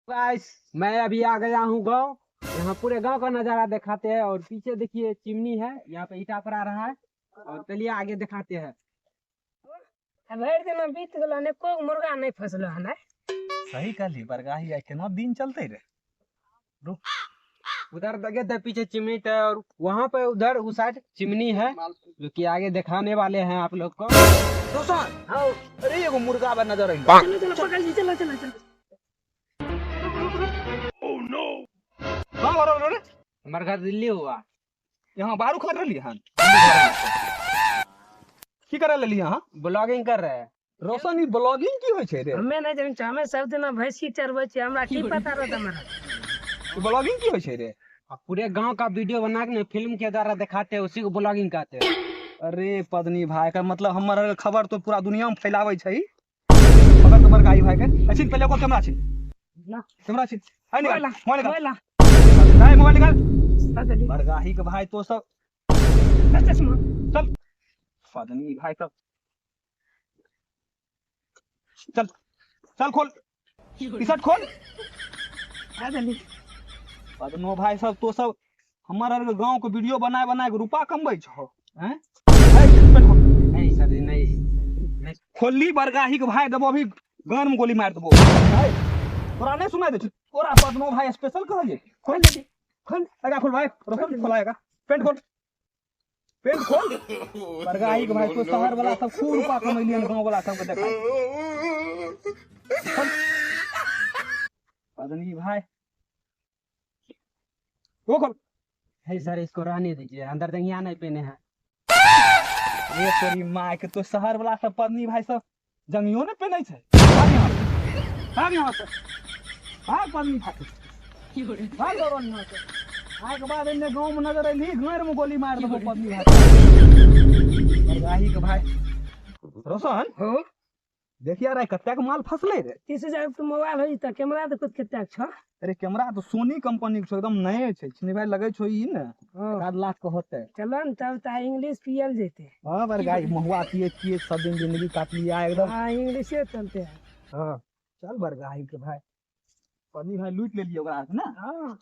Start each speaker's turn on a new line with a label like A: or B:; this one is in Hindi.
A: गाइस मैं अभी आ गया हूँ गांव। यहाँ पूरे गांव का नजारा दिखाते हैं और पीछे देखिए चिमनी है, यहाँ पे ईटा पड़ा रहा है और चलिए आगे दिखाते हैं।
B: भर दिन बीत गलो ने को मुर्गा नहीं फसलो है ना।
C: सही कहली बरगाही आई केना दिन चलते रे। रुक
A: उधर देखे थे पीछे चिमनी है और वहाँ पे उधर उस साइड चिमनी है जो कि आगे दिखाने वाले हैं आप लोग को।
C: रोशन
B: आओ
C: अरे एगो मुर्गा बा नजर आई।
B: चलो चलो पकड़ ली चलो चलो चलो।
C: हां बरो रे
A: हमारे घर दिल्ली हुआ।
C: यहां बारू खा रहली हन की करे लेली यहां
A: ब्लॉगिंग कर रहे हैं।
C: रोशन ई ब्लॉगिंग की होय छै रे।
B: हमें नहीं जान हमें सब दिन भैंसी चरबै छी हमरा की पता रहत हमरा।
C: ई ब्लॉगिंग की होय छै रे।
A: और पूरे गांव का वीडियो बना के फिल्म के द्वारा दिखाते हैं, उसी को ब्लॉगिंग कहते हैं।
C: अरे पत्नी भाई का मतलब हमर खबर तो पूरा दुनिया में फैलावे छै। पकड़ तो बरगाही भाई के अछि पहले को कैमरा छै
B: ना
C: कैमरा अछि हाय निकाल मोबाइल निकाल
B: मोबाइल
C: हाय मोबाइल निकाल।
B: चल
C: बरगाही के भाई तो सब
B: चश्मा
C: चल पत्नी भाई सब चल चल खोल टी शर्ट खोल।
B: आ जल्दी
C: पदनो भाई सब तो सब हमार अर गांव के वीडियो बनाए बनाए के रुपा कमबै छौ हैं।
A: नहीं सर नहीं
C: खोली बरगाही के भाई देबो अभी गान में गोली मार देबो। तोरा नहीं सुनाई दे छै तोरा पदनो भाई स्पेशल कहलिए। खोल जल्दी खोल आगा खोल भाई रोशन खोलाएगा पेंट खोल पेंट खोल। बरगाही के भाई तो शहर वाला सब खूब रुपा कमैलियन गांव वाला सब के देखा पदनी भाई वो खोल।
A: है सर, इसको रहने दीजिए, अंदर दंगिया नहीं पहने हैं।
C: ये तेरी माय के तो शहर वाला सब पत्नी भाई सब जंगियो ने पहनै छै। भाग यहाँ से भाग पत्नी भाई भाग दौड़ो यहाँ से। आए के बाद इन्ने गांव में नजर अइली घर में गोली मार देबो पत्नी भाई। बरगाही के भाई रोशन
B: हो
C: देखिया रे कत्ते के माल फसले रे।
B: 30,000 तो मोबाइल होई त कैमरा तो कुछ कत्ते छ।
C: अरे कैमरा तो सोनी कंपनी के छौ एकदम नए छै छिनी भाई लगे छौ ई न 1 लाख के होते।
B: चलो न तब त इंग्लिश पियल जेते।
C: हां बरगाही महुआ पिए सब दिन जिंदगी काट लिया एकदम।
B: हां इंग्लिशे चलते हैं।
C: हां चल बरगाही के भाई पत्नी भाई लूट ले लियो ओकरा से ना।
B: हां